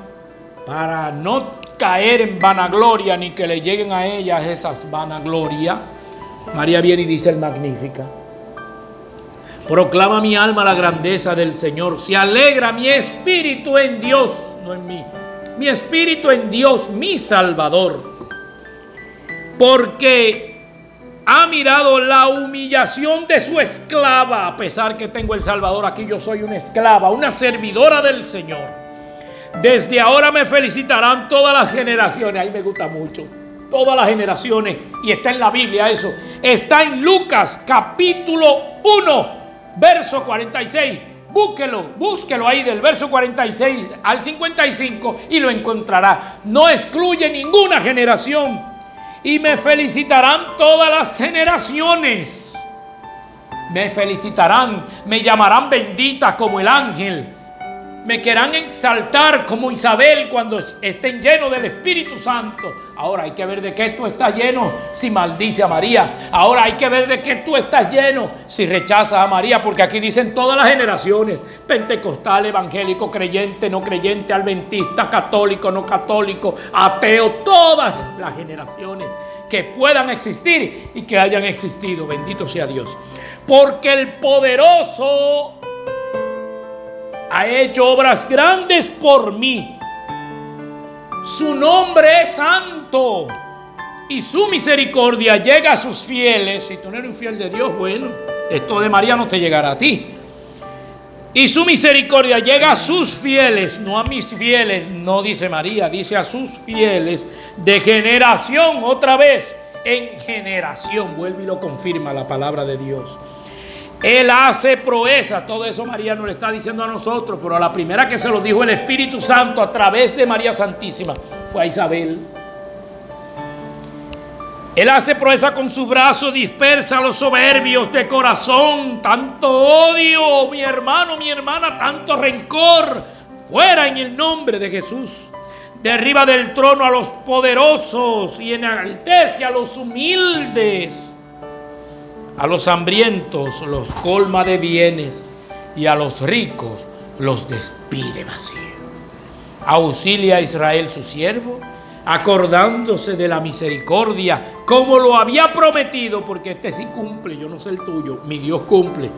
para no caer en vanagloria ni que le lleguen a ella esas vanaglorias, María viene y dice el Magnífica. Proclama mi alma la grandeza del Señor. Se alegra mi espíritu en Dios, no en mí. Mi espíritu en Dios, mi Salvador. Porque ha mirado la humillación de su esclava. A pesar que tengo el Salvador aquí, yo soy una esclava, una servidora del Señor. Desde ahora me felicitarán todas las generaciones. Ahí me gusta mucho. Todas las generaciones. Y está en la Biblia eso. Está en Lucas capítulo 1, verso 46. Búsquelo ahí del verso 46 al 55 y lo encontrará. No excluye ninguna generación. y me felicitarán todas las generaciones. Me felicitarán, me llamarán bendita como el ángel. Me querrán exaltar como Isabel cuando estén llenos del Espíritu Santo. Ahora hay que ver de qué tú estás lleno si maldice a María. Ahora hay que ver de qué tú estás lleno si rechazas a María. Porque aquí dicen todas las generaciones: pentecostal, evangélico, creyente, no creyente, adventista, católico, no católico, ateo. Todas las generaciones que puedan existir y que hayan existido. Bendito sea Dios. Porque el poderoso ha hecho obras grandes por mí. Su nombre es santo y su misericordia llega a sus fieles. Si tú no eres un fiel de Dios, bueno, esto de María no te llegará a ti. Y su misericordia llega a sus fieles, no a mis fieles, no dice María, dice a sus fieles, de generación, otra vez, en generación. Vuelve y lo confirma la palabra de Dios. Él hace proezas. Todo eso María nos lo está diciendo a nosotros, pero a la primera que se lo dijo el Espíritu Santo a través de María Santísima fue a Isabel. Él hace proeza con su brazo, dispersa a los soberbios de corazón. Tanto odio, mi hermano, mi hermana, tanto rencor, fuera en el nombre de Jesús. Derriba del trono a los poderosos y enaltece a los humildes. A los hambrientos los colma de bienes y a los ricos los despide vacíos. Auxilia a Israel su siervo, acordándose de la misericordia, como lo había prometido, porque este sí cumple, yo no sé el tuyo, mi Dios cumple,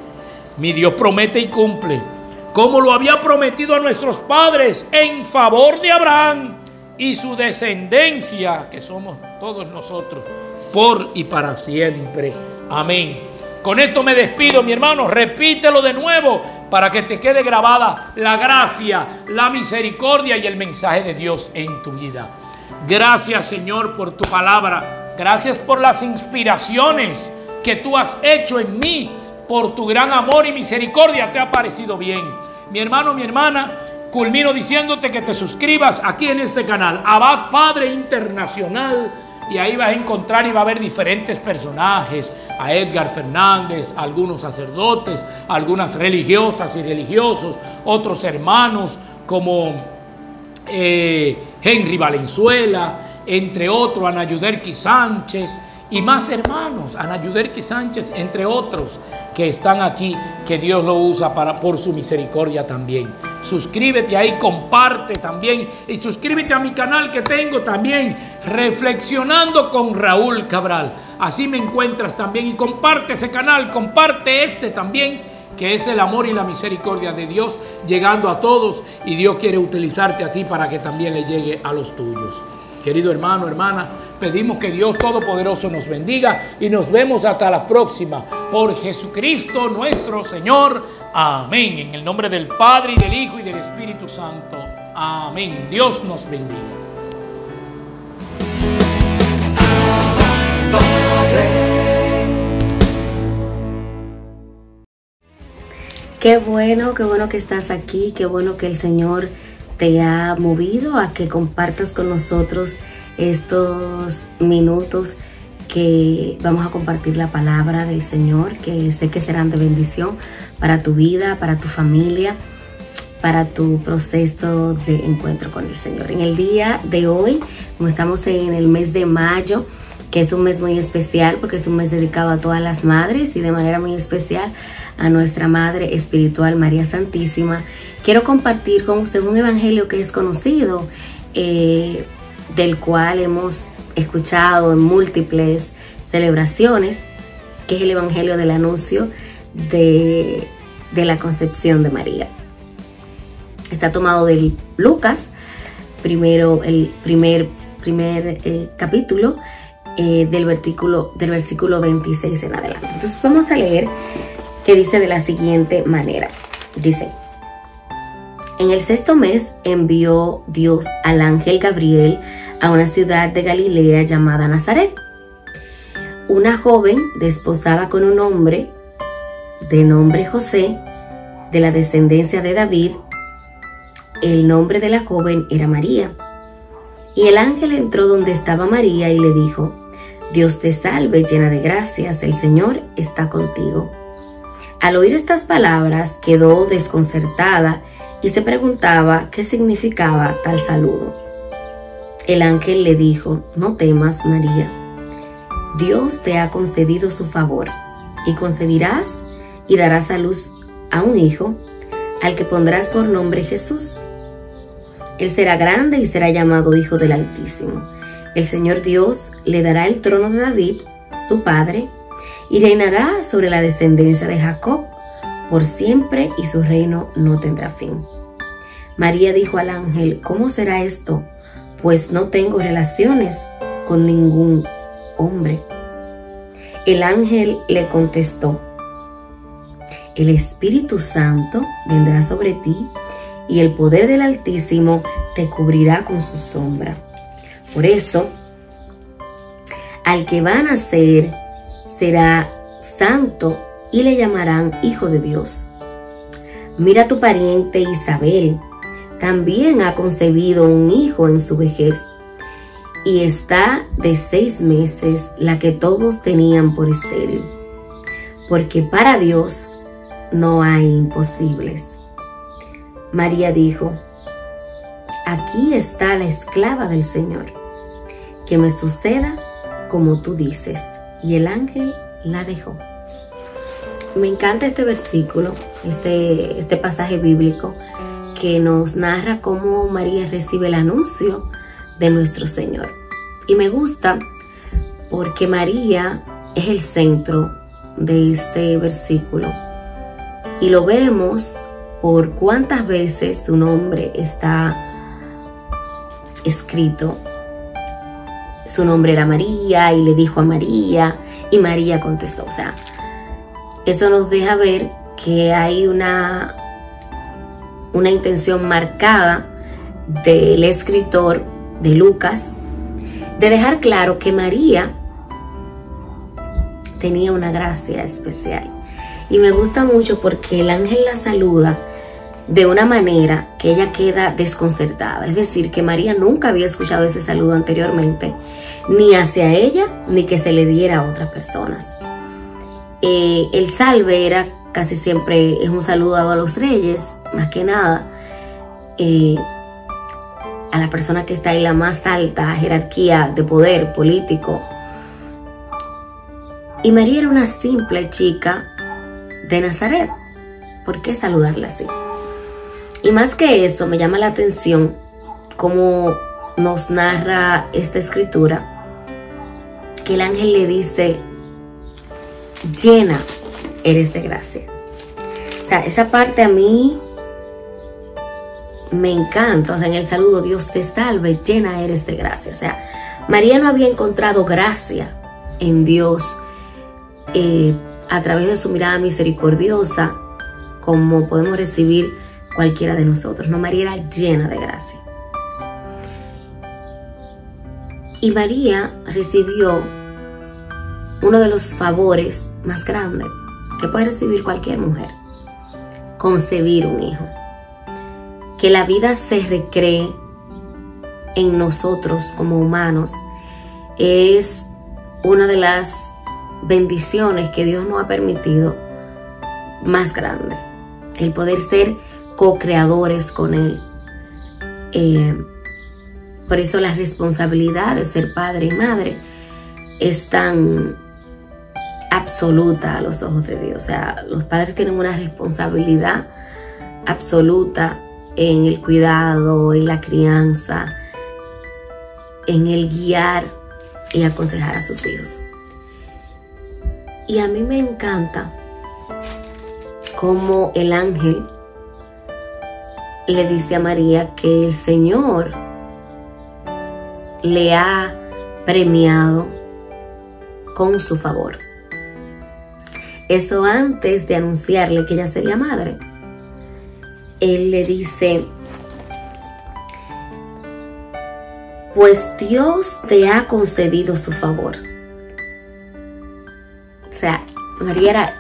mi Dios promete y cumple, como lo había prometido a nuestros padres en favor de Abraham y su descendencia, que somos todos nosotros, por y para siempre. Amén. Con esto me despido, mi hermano. Repítelo de nuevo para que te quede grabada la gracia, la misericordia y el mensaje de Dios en tu vida. Gracias, Señor, por tu palabra. Gracias por las inspiraciones que tú has hecho en mí. Por tu gran amor y misericordia te ha parecido bien. Mi hermano, mi hermana, culmino diciéndote que te suscribas aquí en este canal, Abad Padre Internacional. Y ahí vas a encontrar y va a haber diferentes personajes, a Edgar Fernández, algunos sacerdotes, algunas religiosas y religiosos, otros hermanos como Henry Valenzuela, entre otros, Ana Yuderqui Sánchez y más hermanos, Ana Yuderqui Sánchez, entre otros que están aquí, que Dios lo usa por su misericordia también. Suscríbete ahí, comparte también y suscríbete a mi canal que tengo también, Reflexionando con Raúl Cabral. Así me encuentras también y comparte ese canal, comparte este también, que es el amor y la misericordia de Dios llegando a todos, y Dios quiere utilizarte a ti para que también le llegue a los tuyos. Querido hermano, hermana, pedimos que Dios Todopoderoso nos bendiga y nos vemos hasta la próxima. Por Jesucristo nuestro Señor. Amén. En el nombre del Padre, y del Hijo, y del Espíritu Santo. Amén. Dios nos bendiga. Qué bueno que estás aquí, qué bueno que el Señor te ha movido a que compartas con nosotros estos minutos que vamos a compartir la palabra del Señor, que sé que serán de bendición para tu vida, para tu familia, para tu proceso de encuentro con el Señor. En el día de hoy, como estamos en el mes de mayo, que es un mes muy especial porque es un mes dedicado a todas las madres y de manera muy especial a nuestra Madre Espiritual María Santísima, quiero compartir con usted un evangelio que es conocido, del cual hemos escuchado en múltiples celebraciones, que es el evangelio del anuncio de la concepción de María. Está tomado de Lucas, el primer capítulo, del versículo 26 en adelante. Entonces vamos a leer, que dice de la siguiente manera. Dice: en el 6º mes envió Dios al ángel Gabriel a una ciudad de Galilea llamada Nazaret. Una joven desposada con un hombre de nombre José, de la descendencia de David. El nombre de la joven era María. Y el ángel entró donde estaba María y le dijo: Dios te salve, llena de gracias, el Señor está contigo. Al oír estas palabras quedó desconcertada y se preguntaba qué significaba tal saludo. El ángel le dijo: no temas, María. Dios te ha concedido su favor y concebirás y darás a luz a un hijo, al que pondrás por nombre Jesús. Él será grande y será llamado Hijo del Altísimo. El Señor Dios le dará el trono de David, su padre, y reinará sobre la descendencia de Jacob por siempre, y su reino no tendrá fin. María dijo al ángel: ¿cómo será esto? Pues no tengo relaciones con ningún hombre. El ángel le contestó: el Espíritu Santo vendrá sobre ti y el poder del Altísimo te cubrirá con su sombra. Por eso, al que va a nacer será santo y le llamarán Hijo de Dios. Mira, tu pariente Isabel también ha concebido un hijo en su vejez y está de 6 meses, la que todos tenían por estéril, porque para Dios no hay imposibles. María dijo: aquí está la esclava del Señor, que me suceda como tú dices. Y el ángel la dejó. Me encanta este versículo, este pasaje bíblico que nos narra cómo María recibe el anuncio de nuestro Señor. Y me gusta porque María es el centro de este versículo. Y lo vemos por cuántas veces su nombre está escrito. Su nombre era María y le dijo a María y María contestó. O sea, eso nos deja ver que hay una intención marcada del escritor de Lucas de dejar claro que María tenía una gracia especial. Y me gusta mucho porque el ángel la saluda de una manera que ella queda desconcertada. Es decir, que María nunca había escuchado ese saludo anteriormente, ni hacia ella, ni que se le diera a otras personas. El salve era casi siempre es un saludo dado a los reyes, más que nada a la persona que está en la más alta jerarquía de poder político. Y María era una simple chica de Nazaret. ¿Por qué saludarla así? Y más que eso, me llama la atención cómo nos narra esta escritura, que el ángel le dice: llena eres de gracia. O sea, esa parte a mí me encanta. O sea, en el saludo: Dios te salve, llena eres de gracia. O sea, María no había encontrado gracia en Dios a través de su mirada misericordiosa, como podemos recibir cualquiera de nosotros. No, María era llena de gracia. Y María recibió uno de los favores más grandes que puede recibir cualquier mujer: concebir un hijo. Que la vida se recree en nosotros como humanos es una de las bendiciones que Dios nos ha permitido más grande. El poder ser co-creadores con Él. Por eso la responsabilidad de ser padre y madre es tan absoluta a los ojos de Dios. O sea, los padres tienen una responsabilidad absoluta en el cuidado, en la crianza, en el guiar y aconsejar a sus hijos. Y a mí me encanta cómo el ángel le dice a María que el Señor le ha premiado con su favor. Eso antes de anunciarle que ella sería madre. Él le dice: pues Dios te ha concedido su favor. O sea, María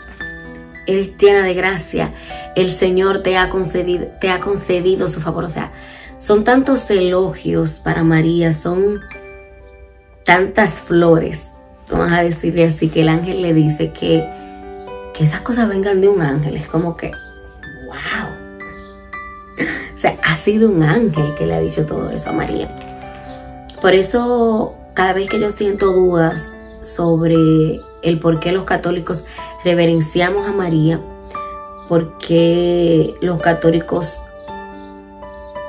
eres llena de gracia. El Señor te ha concedido su favor. O sea, son tantos elogios para María, son tantas flores. vamos a decirle así, que el ángel le dice que esas cosas vengan de un ángel. Es como que, wow. O sea, ha sido un ángel que le ha dicho todo eso a María. Por eso, cada vez que yo siento dudas sobre el por qué los católicos reverenciamos a María, por qué los católicos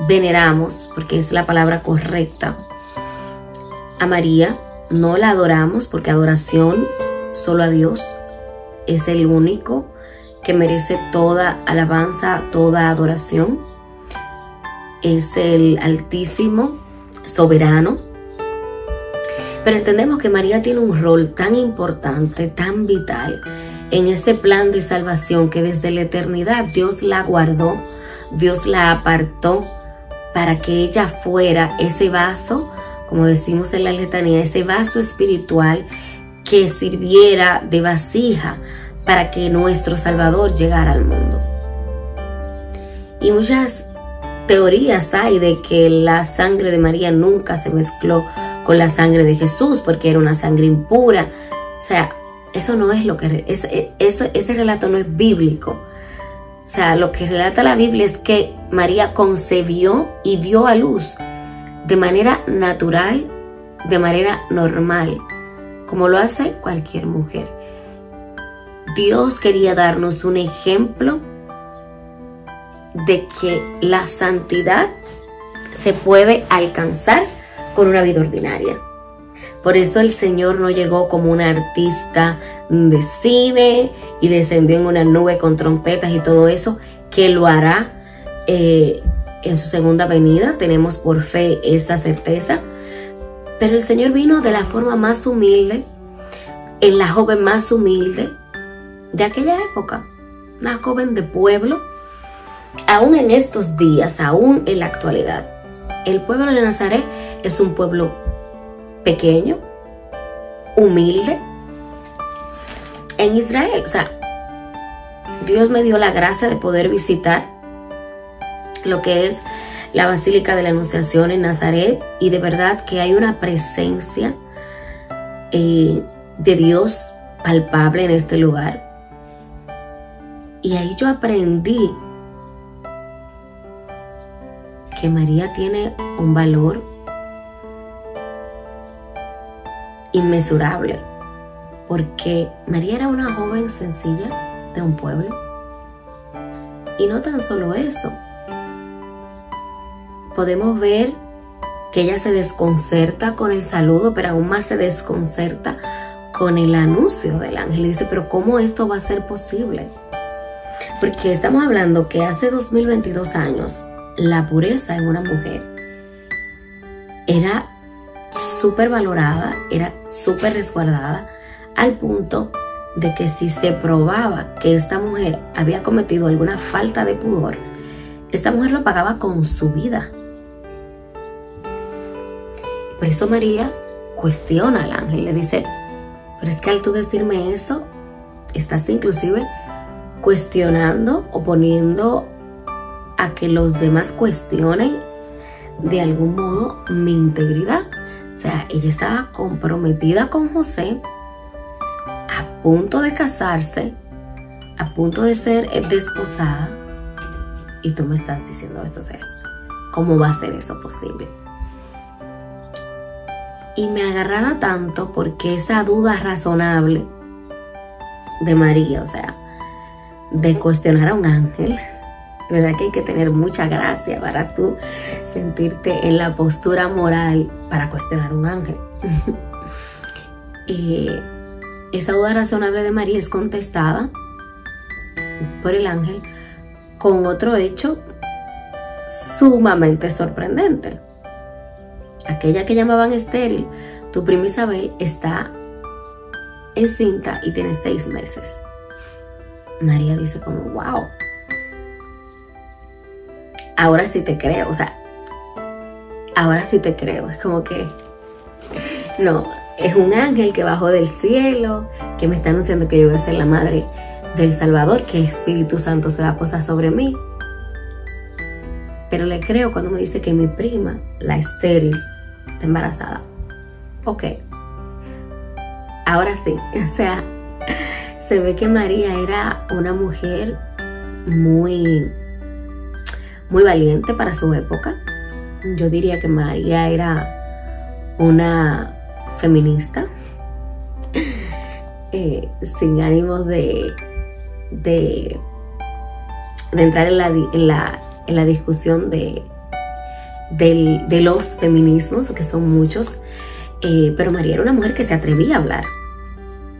veneramos, porque es la palabra correcta, a María, no la adoramos, porque adoración solo a Dios es el único que merece toda alabanza, toda adoración. Es el Altísimo, soberano. Pero entendemos que María tiene un rol tan importante, tan vital en ese plan de salvación, que desde la eternidad Dios la guardó, Dios la apartó para que ella fuera ese vaso, como decimos en la letanía, ese vaso espiritual que sirviera de vasija para que nuestro Salvador llegara al mundo. Y muchas teorías hay de que la sangre de María nunca se mezcló con la sangre de Jesús porque era una sangre impura. O sea, eso no es lo que... ese relato no es bíblico. O sea, lo que relata la Biblia es que María concebió y dio a luz de manera natural, de manera normal, como lo hace cualquier mujer. Dios quería darnos un ejemplo de que la santidad se puede alcanzar con una vida ordinaria. Por eso el Señor no llegó como un artista de cine y descendió en una nube con trompetas y todo eso, que lo hará en su segunda venida. Tenemos por fe esa certeza. Pero el Señor vino de la forma más humilde, en la joven más humilde de aquella época, una joven de pueblo. Aún en estos días, aún en la actualidad, el pueblo de Nazaret es un pueblo pequeño, humilde, en Israel. O sea, Dios me dio la gracia de poder visitar lo que es la Basílica de la Anunciación en Nazaret, y de verdad que hay una presencia de Dios palpable en este lugar. Y ahí yo aprendí que María tiene un valor inmesurable, porque María era una joven sencilla de un pueblo. Y no tan solo eso, podemos ver que ella se desconcerta con el saludo, pero aún más se desconcerta con el anuncio del ángel. Y dice, pero ¿cómo esto va a ser posible? Porque estamos hablando que hace 2022 años la pureza en una mujer era súper valorada, era súper resguardada, al punto de que si se probaba que esta mujer había cometido alguna falta de pudor, esta mujer lo pagaba con su vida. Por eso María cuestiona al ángel, le dice, pero es que al tú decirme eso, estás inclusive cuestionando o poniendo a que los demás cuestionen de algún modo mi integridad. O sea, ella estaba comprometida con José, a punto de casarse, a punto de ser desposada, y tú me estás diciendo esto es esto. ¿Cómo va a ser eso posible? Y me agarraba tanto porque esa duda razonable de María, o sea, de cuestionar a un ángel, ¿verdad? Que hay que tener mucha gracia para tú sentirte en la postura moral para cuestionar a un ángel. Esa duda razonable de María es contestada por el ángel con otro hecho sumamente sorprendente. Aquella que llamaban estéril, tu prima Isabel está encinta y tiene 6 meses. María dice como, wow, ahora sí te creo, o sea, ahora sí te creo. Es como que, no, es un ángel que bajó del cielo, que me está anunciando que yo voy a ser la madre del Salvador, que el Espíritu Santo se va a posar sobre mí. Pero le creo cuando me dice que mi prima, la estéril, está embarazada. Ok. ahora sí, o sea, se ve que María era una mujer muy valiente para su época. Yo diría que María era una feminista, sin ánimos de entrar en la discusión de los feminismos, que son muchos, pero María era una mujer que se atrevía a hablar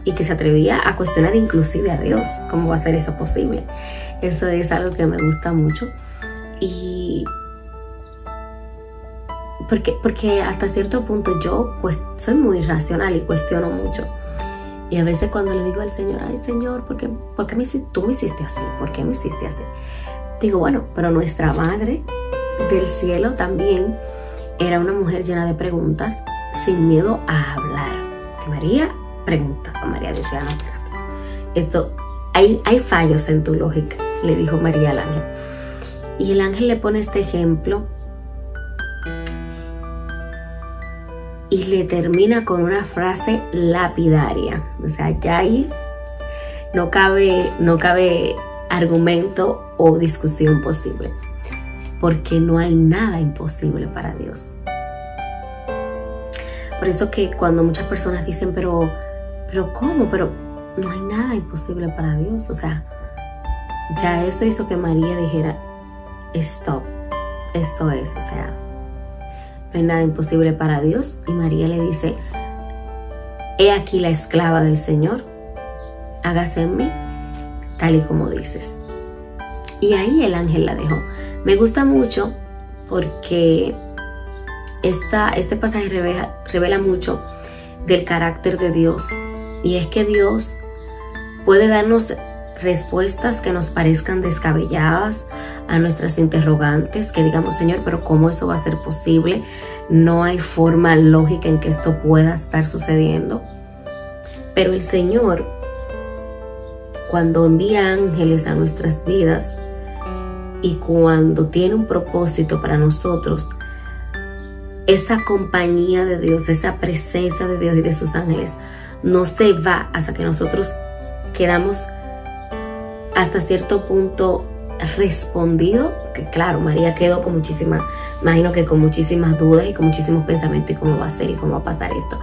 y que se atrevía a cuestionar inclusive a Dios. ¿Cómo va a ser eso posible? Eso es algo que me gusta mucho. Y porque hasta cierto punto yo pues soy muy racional y cuestiono mucho. Y a veces cuando le digo al Señor, ay Señor, ¿por qué tú me hiciste así? ¿Por qué me hiciste así? Digo, bueno, pero nuestra Madre del cielo también era una mujer llena de preguntas, sin miedo a hablar. Que María preguntaba, María decía, no, espérate, esto, hay fallos en tu lógica, le dijo María al ángel. Y el ángel le pone este ejemplo y le termina con una frase lapidaria. O sea, ya ahí no cabe argumento o discusión posible, porque no hay nada imposible para Dios. Por eso que cuando muchas personas dicen, pero ¿cómo? Pero no hay nada imposible para Dios. O sea, ya eso hizo que María dijera, stop, esto es, o sea, no hay nada imposible para Dios. Y María le dice, he aquí la esclava del Señor, hágase en mí tal y como dices. Y ahí el ángel la dejó. Me gusta mucho porque este pasaje revela mucho del carácter de Dios. Y es que Dios puede darnos respuestas que nos parezcan descabelladas a nuestras interrogantes, que digamos, Señor, pero ¿cómo eso va a ser posible? No hay forma lógica en que esto pueda estar sucediendo. Pero el Señor, cuando envía ángeles a nuestras vidas y cuando tiene un propósito para nosotros, esa compañía de Dios, esa presencia de Dios y de sus ángeles no se va hasta que nosotros quedamos hasta cierto punto respondido. Que claro, María quedó con imagino que con muchísimas dudas y con muchísimos pensamientos, y cómo va a ser y cómo va a pasar esto,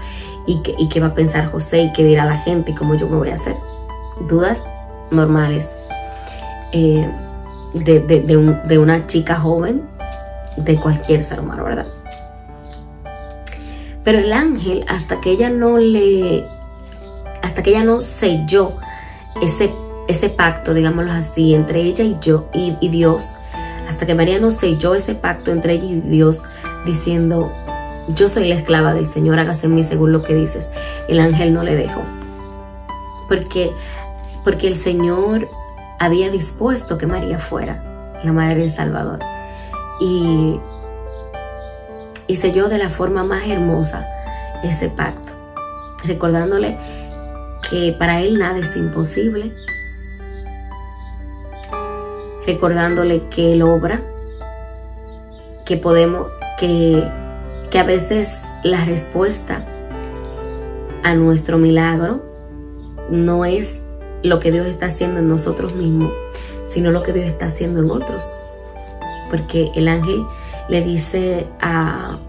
y qué va a pensar José y qué dirá la gente y cómo yo me voy a hacer. Dudas normales de una chica joven, de cualquier ser humano, ¿verdad? Pero el ángel, hasta que ella no selló ese pacto, digámoslo así, entre ella y Dios, hasta que María no selló ese pacto entre ella y Dios, diciendo, yo soy la esclava del Señor, hágase en mí según lo que dices, el ángel no le dejó. Porque el Señor había dispuesto que María fuera la madre del Salvador. Y selló de la forma más hermosa ese pacto, recordándole que para Él nada es imposible, recordándole que Él obra, que a veces la respuesta a nuestro milagro no es lo que Dios está haciendo en nosotros mismos, sino lo que Dios está haciendo en otros. Porque el ángel le dice a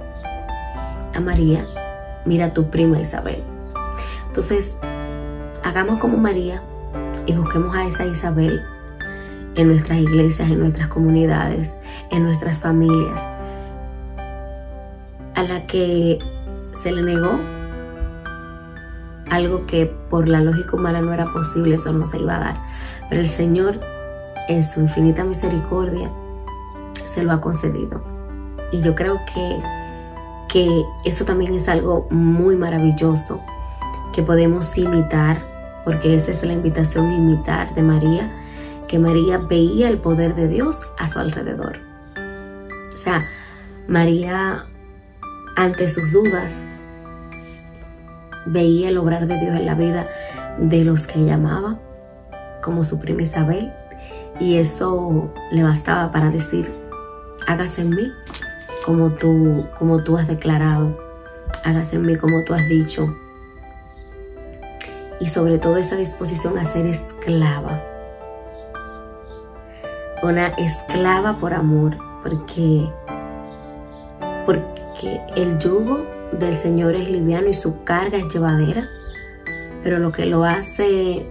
María, mira a tu prima Isabel. Entonces, hagamos como María y busquemos a esa Isabel en nuestras iglesias, en nuestras comunidades, en nuestras familias, a la que se le negó algo que por la lógica humana no era posible, eso no se iba a dar. Pero el Señor, en su infinita misericordia, se lo ha concedido. Y yo creo que eso también es algo muy maravilloso que podemos imitar, porque esa es la invitación a imitar de María, que María veía el poder de Dios a su alrededor. O sea, María, ante sus dudas, veía el obrar de Dios en la vida de los que ella amaba, como su prima Isabel, y eso le bastaba para decir, hágase en mí como tú has declarado, hágase en mí como tú has dicho. y sobre todo esa disposición a ser esclava. Una esclava por amor, porque el yugo del Señor es liviano y su carga es llevadera, pero lo que lo hace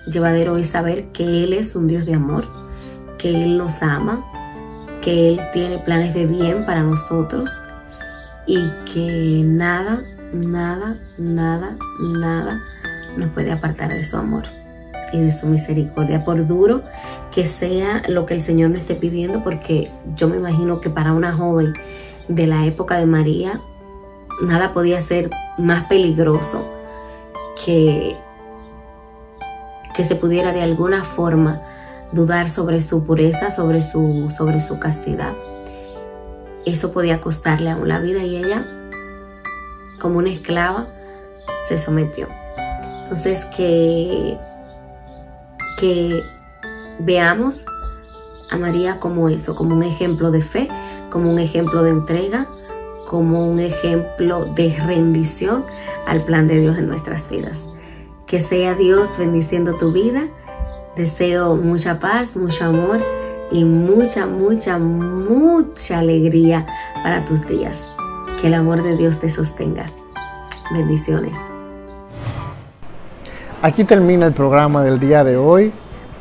llevadero es saber que Él es un Dios de amor, que Él nos ama, que Él tiene planes de bien para nosotros y que nada nos puede apartar de su amor y de su misericordia, por duro que sea lo que el Señor nos esté pidiendo, porque yo me imagino que para una joven de la época de María, nada podía ser más peligroso que se pudiera de alguna forma dudar sobre su pureza, sobre su castidad. Eso podía costarle aún la vida, y ella, como una esclava, se sometió. Entonces, que veamos a María como eso, como un ejemplo de fe, como un ejemplo de entrega, como un ejemplo de rendición al plan de Dios en nuestras vidas. Que sea Dios bendiciendo tu vida. Deseo mucha paz, mucho amor y mucha alegría para tus días. Que el amor de Dios te sostenga. Bendiciones. Aquí termina el programa del día de hoy.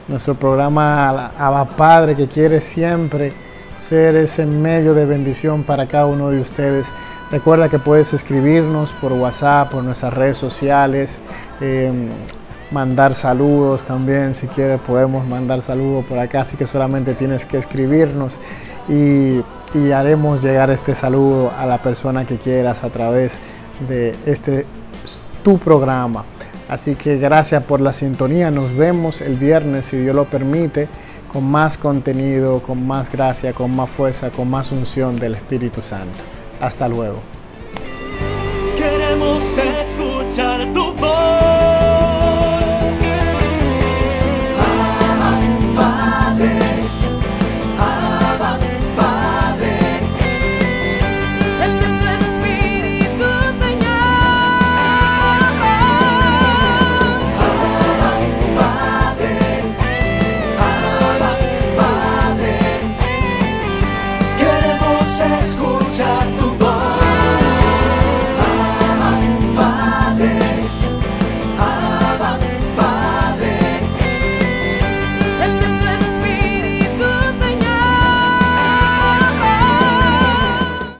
Nuestro programa Abba Padre, que quiere siempre ser ese medio de bendición para cada uno de ustedes. Recuerda que puedes escribirnos por WhatsApp, por nuestras redes sociales, mandar saludos también. Si quieres podemos mandar saludos por acá, así que solamente tienes que escribirnos y haremos llegar este saludo a la persona que quieras a través de tu programa. Así que gracias por la sintonía. Nos vemos el viernes, si Dios lo permite, con más contenido, con más gracia, con más fuerza, con más unción del Espíritu Santo. Hasta luego. Queremos escuchar tu